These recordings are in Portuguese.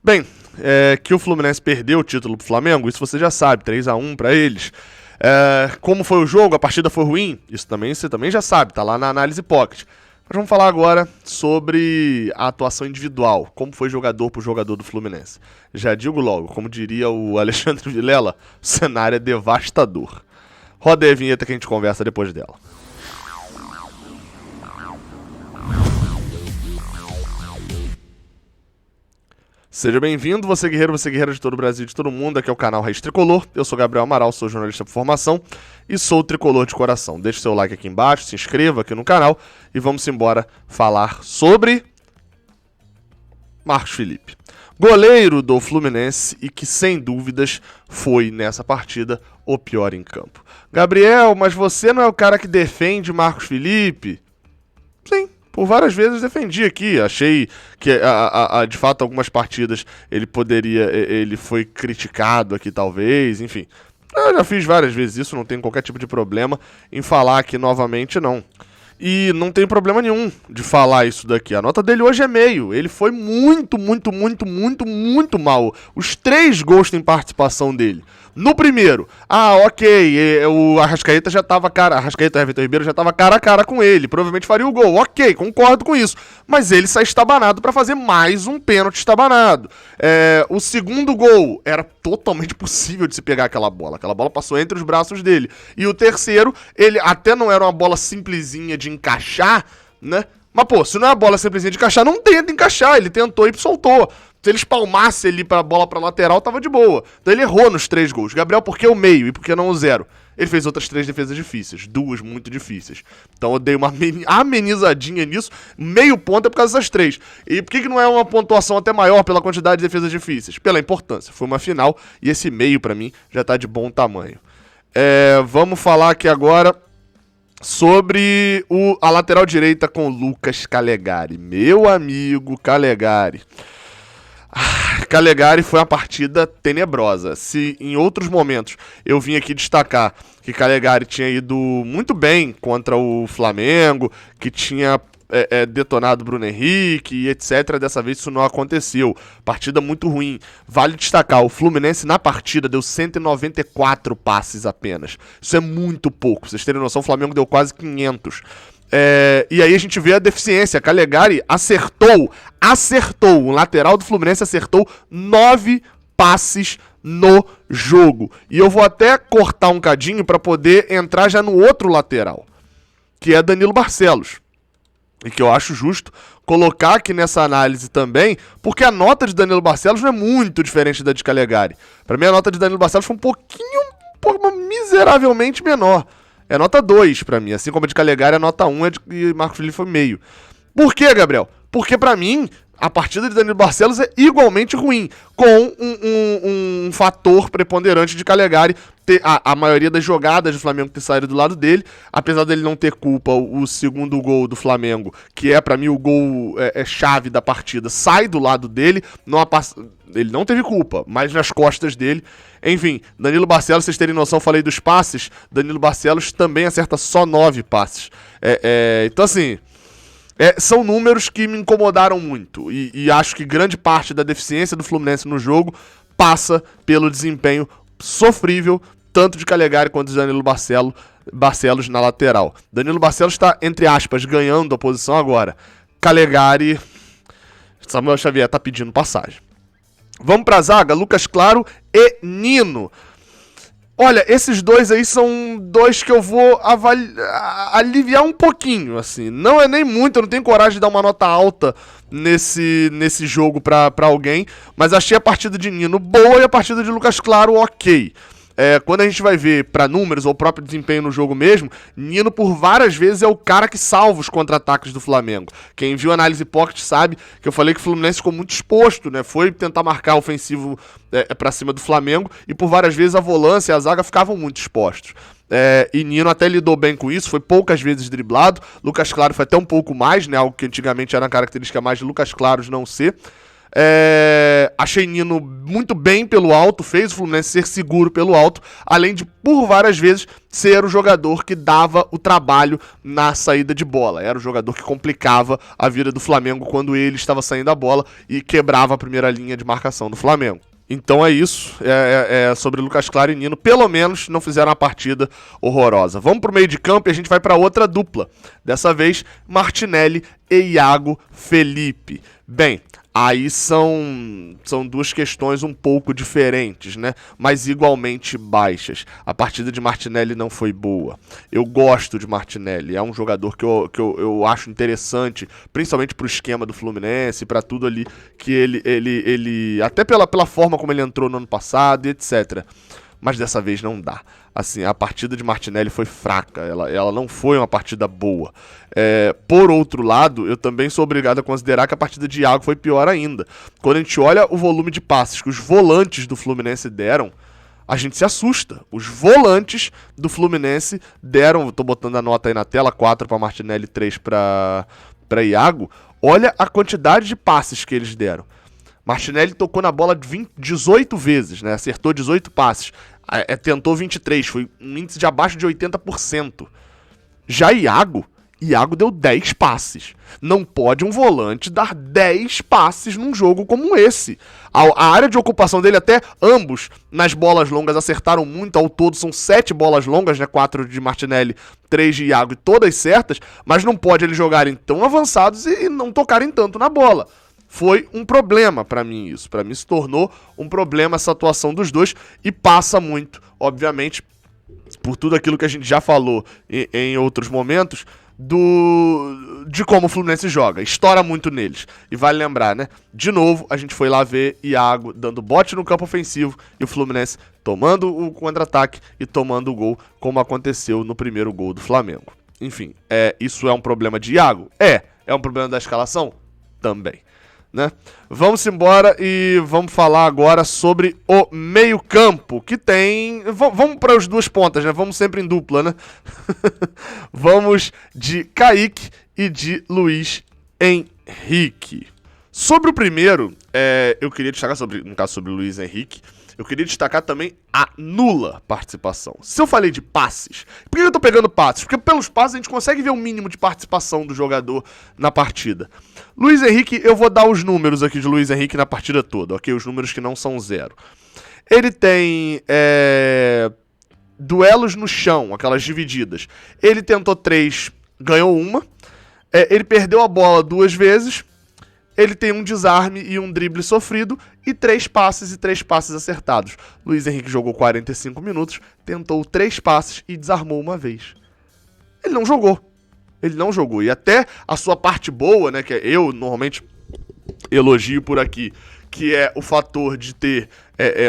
Bem, que o Fluminense perdeu o título pro Flamengo, isso você já sabe, 3-1 pra eles. Como foi o jogo, a partida foi ruim, isso também você também já sabe, tá lá na análise Pocket. Mas vamos falar agora sobre a atuação individual, como foi jogador por jogador do Fluminense. Já digo logo, como diria o Alexandre Vilela, o cenário é devastador. Roda aí a vinheta que a gente conversa depois dela. Seja bem-vindo, você guerreira de todo o Brasil e de todo mundo. Aqui é o canal Raiz Tricolor. Eu sou Gabriel Amaral, sou jornalista por formação e sou tricolor de coração. Deixe seu like aqui embaixo, se inscreva aqui no canal e vamos embora falar sobre Marcos Felipe. Goleiro do Fluminense e que, sem dúvidas, foi nessa partida o pior em campo. Gabriel, mas você não é o cara que defende Marcos Felipe? Sim. Por várias vezes defendi aqui, achei que de fato algumas partidas ele foi criticado aqui talvez, enfim. Eu já fiz várias vezes isso, não tenho qualquer tipo de problema em falar aqui novamente não. E não tem problema nenhum de falar isso daqui. A nota dele hoje é meio. Ele foi muito mal. Os 3 gols têm participação dele. No primeiro, ok, o Arrascaeta já tava Arrascaeta e Everton Ribeiro já tava cara a cara com ele, provavelmente faria o gol, ok, concordo com isso, mas ele sai estabanado pra fazer mais um pênalti estabanado. O segundo gol, era totalmente possível de se pegar aquela bola passou entre os braços dele, e o terceiro, ele até não era uma bola simplesinha de encaixar, né, mas pô, se não é uma bola simplesinha de encaixar, não tenta encaixar, ele tentou e soltou. Se ele espalmasse ali pra bola pra lateral, tava de boa. Então ele errou nos 3 gols. Gabriel, por que o meio e por que não o 0? Ele fez outras 3 defesas difíceis. 2 muito difíceis. Então eu dei uma amenizadinha nisso. Meio ponto é por causa dessas 3. E por que não é uma pontuação até maior pela quantidade de defesas difíceis? Pela importância. Foi uma final e esse meio pra mim já tá de bom tamanho. Vamos falar aqui agora sobre a lateral direita com o Lucas Calegari. Meu amigo Calegari. Calegari foi uma partida tenebrosa. Se em outros momentos eu vim aqui destacar que Calegari tinha ido muito bem contra o Flamengo, que tinha detonado Bruno Henrique e etc, dessa vez isso não aconteceu. Partida muito ruim. Vale destacar, o Fluminense na partida deu 194 passes apenas. Isso é muito pouco. Pra vocês terem noção, o Flamengo deu quase 500. E aí a gente vê a deficiência. Calegari acertou. O lateral do Fluminense acertou 9 passes no jogo. E eu vou até cortar um cadinho para poder entrar já no outro lateral, que é Danilo Barcelos. E que eu acho justo colocar aqui nessa análise também, porque a nota de Danilo Barcelos não é muito diferente da de Calegari. Para mim a nota de Danilo Barcelos foi miseravelmente menor. É nota 2 pra mim, assim como a de Calegari é nota 1 e Marcos Felipe foi meio. Por quê, Gabriel? Porque pra mim, a partida de Danilo Barcelos é igualmente ruim, com um fator preponderante de Calegari, ter a maioria das jogadas do Flamengo ter saído do lado dele, apesar dele não ter culpa, o segundo gol do Flamengo, que é pra mim o gol chave da partida, sai do lado dele, ele não teve culpa, mas nas costas dele. Enfim, Danilo Barcelos, vocês terem noção, falei dos passes, Danilo Barcelos também acerta só 9 passes. Então assim, são números que me incomodaram muito e acho que grande parte da deficiência do Fluminense no jogo passa pelo desempenho sofrível, tanto de Calegari quanto de Danilo Barcelos na lateral. Danilo Barcelos está, entre aspas, ganhando a posição agora. Calegari, Samuel Xavier está pedindo passagem. Vamos pra zaga, Lucas Claro e Nino. Olha, esses dois aí são dois que eu vou aliviar um pouquinho, assim. Não é nem muito, eu não tenho coragem de dar uma nota alta nesse jogo pra alguém, mas achei a partida de Nino boa e a partida de Lucas Claro ok. Quando a gente vai ver pra números ou o próprio desempenho no jogo mesmo, Nino por várias vezes é o cara que salva os contra-ataques do Flamengo. Quem viu a análise Pocket sabe que eu falei que o Fluminense ficou muito exposto, né? Foi tentar marcar ofensivo pra cima do Flamengo e por várias vezes a volância e a zaga ficavam muito expostos. E Nino até lidou bem com isso, foi poucas vezes driblado. Lucas Claro foi até um pouco mais, né? Algo que antigamente era uma característica mais de Lucas Claro não ser. Achei Nino muito bem pelo alto, fez o Fluminense ser seguro pelo alto, além de, por várias vezes, ser o jogador que dava o trabalho na saída de bola. Era o jogador que complicava a vida do Flamengo quando ele estava saindo a bola e quebrava a primeira linha de marcação do Flamengo. Então é isso, sobre Lucas Claro e Nino, pelo menos não fizeram uma partida horrorosa. Vamos pro meio de campo e a gente vai para outra dupla. Dessa vez, Martinelli e Iago Felipe. Bem, aí são duas questões um pouco diferentes, né? Mas igualmente baixas. A partida de Martinelli não foi boa. Eu gosto de Martinelli, é um jogador que eu acho interessante, principalmente pro esquema do Fluminense, para tudo ali que ele até pela forma como ele entrou no ano passado e etc. Mas dessa vez não dá. Assim, a partida de Martinelli foi fraca, ela não foi uma partida boa. Por outro lado, eu também sou obrigado a considerar que a partida de Iago foi pior ainda. Quando a gente olha o volume de passes que os volantes do Fluminense deram, a gente se assusta. Os volantes do Fluminense deram, tô botando a nota aí na tela, 4 para Martinelli, 3 para Iago. Olha a quantidade de passes que eles deram. Martinelli tocou na bola 18 vezes, né? Acertou 18 passes. Tentou 23, foi um índice de abaixo de 80%. Já Iago deu 10 passes. Não pode um volante dar 10 passes num jogo como esse. A área de ocupação dele, até ambos nas bolas longas acertaram muito. Ao todo são 7 bolas longas, né? 4 de Martinelli, 3 de Iago e todas certas. Mas não pode eles jogarem tão avançados e não tocarem tanto na bola. Foi um problema pra mim isso. Pra mim se tornou um problema essa atuação dos dois e passa muito, obviamente, por tudo aquilo que a gente já falou em outros momentos, de como o Fluminense joga. Estoura muito neles. E vale lembrar, né? De novo, a gente foi lá ver Iago dando bote no campo ofensivo e o Fluminense tomando o contra-ataque e tomando o gol, como aconteceu no primeiro gol do Flamengo. Enfim, isso é um problema de Iago? É um problema da escalação? Também. Né? Vamos embora e vamos falar agora sobre o meio-campo, que tem... Vamos para as duas pontas, né? Vamos sempre em dupla, né? Vamos de Kaique e de Luiz Henrique. Sobre o primeiro, eu queria destacar, no caso sobre o Luiz Henrique, eu queria destacar também a nula participação. Se eu falei de passes, por que eu tô pegando passes? Porque pelos passes a gente consegue ver o mínimo de participação do jogador na partida. Luiz Henrique, eu vou dar os números aqui de Luiz Henrique na partida toda, ok? Os números que não são 0. Ele tem duelos no chão, aquelas divididas. Ele tentou 3, ganhou 1. Ele perdeu a bola 2 vezes. Ele tem um desarme e um drible sofrido e 3 passes e 3 passes acertados. Luiz Henrique jogou 45 minutos, tentou 3 passes e desarmou uma vez. Ele não jogou. E até a sua parte boa, né, que eu normalmente elogio por aqui, que é o fator de ter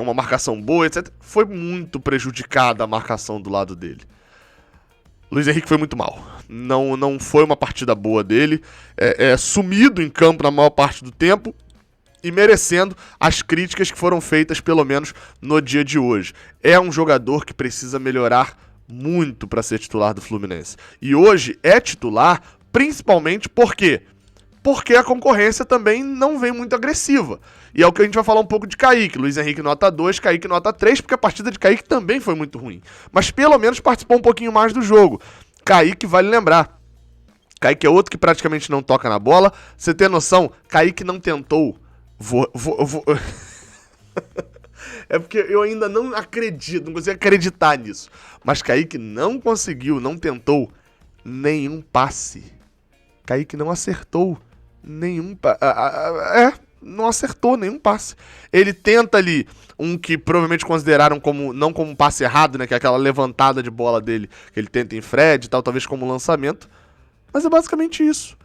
uma marcação boa, etc., foi muito prejudicada a marcação do lado dele. Luiz Henrique foi muito mal. Não foi uma partida boa dele. Sumido em campo na maior parte do tempo e merecendo as críticas que foram feitas, pelo menos no dia de hoje. É um jogador que precisa melhorar muito para ser titular do Fluminense. E hoje é titular principalmente porque a concorrência também não vem muito agressiva. E é o que a gente vai falar um pouco de Kaique. Luiz Henrique nota 2, Kaique nota 3, porque a partida de Kaique também foi muito ruim. Mas pelo menos participou um pouquinho mais do jogo. Kaique, vale lembrar, Kaique é outro que praticamente não toca na bola. Você tem noção? Kaique não tentou. É porque eu ainda não consigo acreditar nisso. Mas Kaique não tentou nenhum passe. Kaique não acertou nenhum passe. Não acertou nenhum passe. Ele tenta ali um que provavelmente consideraram não como um passe errado, né? Que é aquela levantada de bola dele, que ele tenta em Fred e tal, talvez como lançamento. Mas é basicamente isso.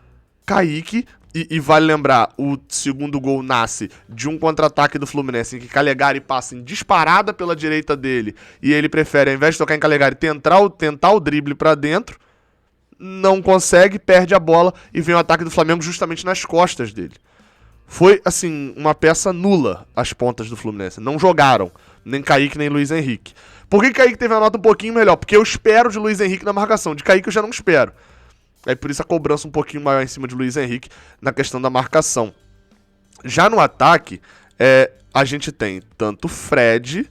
Kaique, e vale lembrar, o segundo gol nasce de um contra-ataque do Fluminense, em que Calegari passa em disparada pela direita dele, e ele prefere, ao invés de tocar em Calegari, tentar o drible pra dentro, não consegue, perde a bola, e vem o ataque do Flamengo justamente nas costas dele. Foi, assim, uma peça nula as pontas do Fluminense. Não jogaram, nem Kaique, nem Luiz Henrique. Por que Kaique teve a nota um pouquinho melhor? Porque eu espero de Luiz Henrique na marcação. De Kaique eu já não espero. Aí por isso a cobrança um pouquinho maior em cima de Luiz Henrique na questão da marcação. Já no ataque, A gente tem tanto Fred...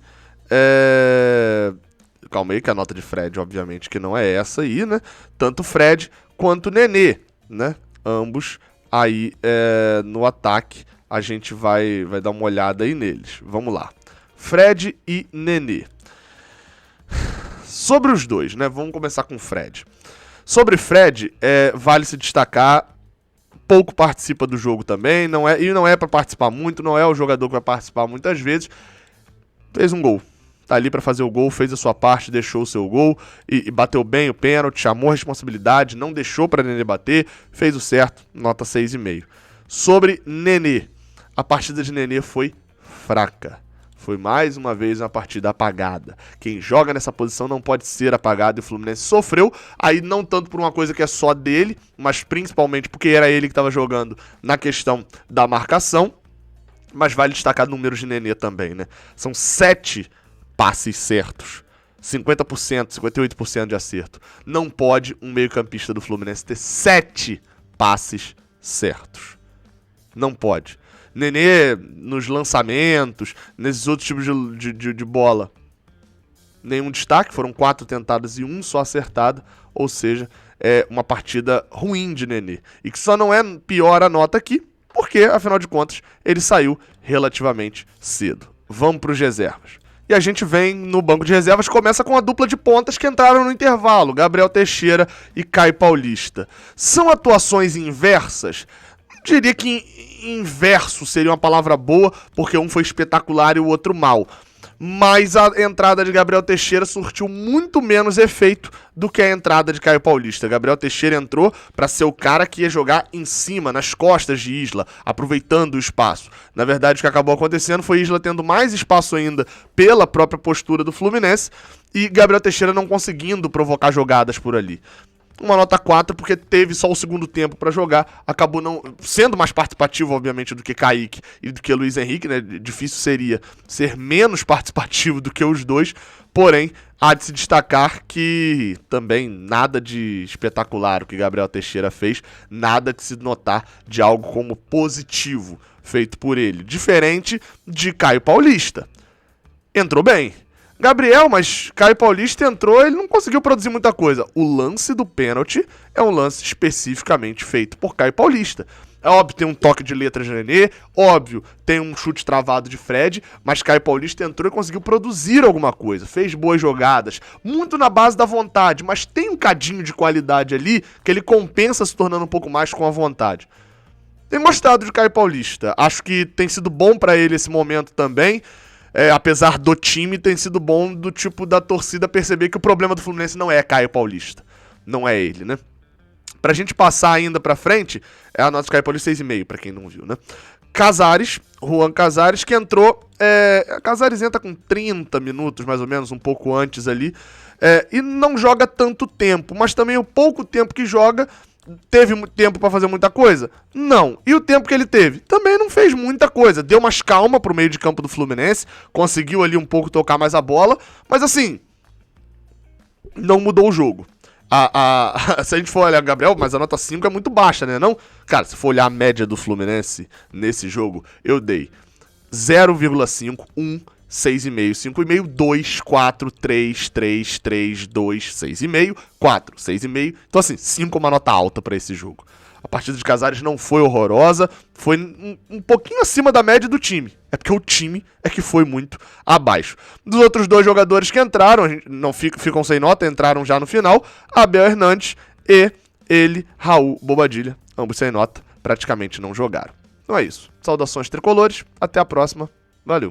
Calma aí, que a nota de Fred, obviamente, que não é essa aí, né? Tanto Fred quanto Nenê, né? Ambos aí no ataque. A gente vai dar uma olhada aí neles. Vamos lá. Fred e Nenê. Sobre os dois, né? Vamos começar com Fred. Sobre Fred, vale se destacar, pouco participa do jogo também, não é para participar muito, não é o jogador que vai participar muitas vezes. Fez um gol. Tá ali para fazer o gol, fez a sua parte, deixou o seu gol e bateu bem o pênalti, chamou a responsabilidade, não deixou para Nenê bater, fez o certo, nota 6,5. Sobre Nenê, a partida de Nenê foi fraca. Foi mais uma vez uma partida apagada. Quem joga nessa posição não pode ser apagado e o Fluminense sofreu, aí não tanto por uma coisa que é só dele, mas principalmente porque era ele que estava jogando na questão da marcação. Mas vale destacar números de Nenê também, né? São 7 passes certos. 50%, 58% de acerto. Não pode um meio-campista do Fluminense ter 7 passes certos. Não pode. Nenê, nos lançamentos, nesses outros tipos de bola, nenhum destaque. Foram 4 tentadas e 1 só acertado. Ou seja, é uma partida ruim de Nenê. E que só não é pior a nota aqui, porque, afinal de contas, ele saiu relativamente cedo. Vamos para os reservas. E a gente vem no banco de reservas, começa com a dupla de pontas que entraram no intervalo, Gabriel Teixeira e Caio Paulista. São atuações inversas? Diria que inverso seria uma palavra boa, porque um foi espetacular e o outro mal. Mas a entrada de Gabriel Teixeira surtiu muito menos efeito do que a entrada de Caio Paulista. Gabriel Teixeira entrou para ser o cara que ia jogar em cima, nas costas de Isla, aproveitando o espaço. Na verdade, o que acabou acontecendo foi Isla tendo mais espaço ainda pela própria postura do Fluminense e Gabriel Teixeira não conseguindo provocar jogadas por ali. Uma nota 4, porque teve só o segundo tempo para jogar, acabou não sendo mais participativo, obviamente, do que Kaique e do que Luiz Henrique, né? Difícil seria ser menos participativo do que os dois, porém, há de se destacar que também nada de espetacular o que Gabriel Teixeira fez, nada de se notar de algo como positivo feito por ele, diferente de Caio Paulista. Entrou bem. Gabriel, mas Caio Paulista entrou, ele não conseguiu produzir muita coisa. O lance do pênalti é um lance especificamente feito por Caio Paulista. É óbvio, tem um toque de letra de Nenê, óbvio, tem um chute travado de Fred, mas Caio Paulista entrou e conseguiu produzir alguma coisa, fez boas jogadas, muito na base da vontade, mas tem um cadinho de qualidade ali que ele compensa se tornando um pouco mais com a vontade. Tenho gostado de Caio Paulista, acho que tem sido bom pra ele esse momento também. Apesar do time, tem sido bom do tipo da torcida perceber que o problema do Fluminense não é Caio Paulista. Não é ele, né? Pra gente passar ainda pra frente, é a nota de Caio Paulista 6,5, pra quem não viu, né? Casares, Juan Casares, que entrou... Casares entra com 30 minutos, mais ou menos, um pouco antes ali. E não joga tanto tempo, mas também o pouco tempo que joga... Teve muito tempo pra fazer muita coisa? Não. E o tempo que ele teve? Também não fez muita coisa. Deu mais calma pro meio de campo do Fluminense. Conseguiu ali um pouco tocar mais a bola. Mas assim, não mudou o jogo. Se a gente for olhar, Gabriel, mas a nota 5 é muito baixa, né? Não? Cara, se for olhar a média do Fluminense nesse jogo, eu dei 0,5, 1, 6,5, 5,5, 2, 4, 3, 3, 3, 2, 6,5, 4, 6,5. Então assim, 5 é uma nota alta para esse jogo. A partida de Casares não foi horrorosa, foi um pouquinho acima da média do time. É porque o time é que foi muito abaixo. Dos outros dois jogadores que entraram, não ficam sem nota, entraram já no final, Abel Hernandes e ele, Raul Bobadilla, ambos sem nota, praticamente não jogaram. Então é isso. Saudações tricolores, até a próxima, valeu.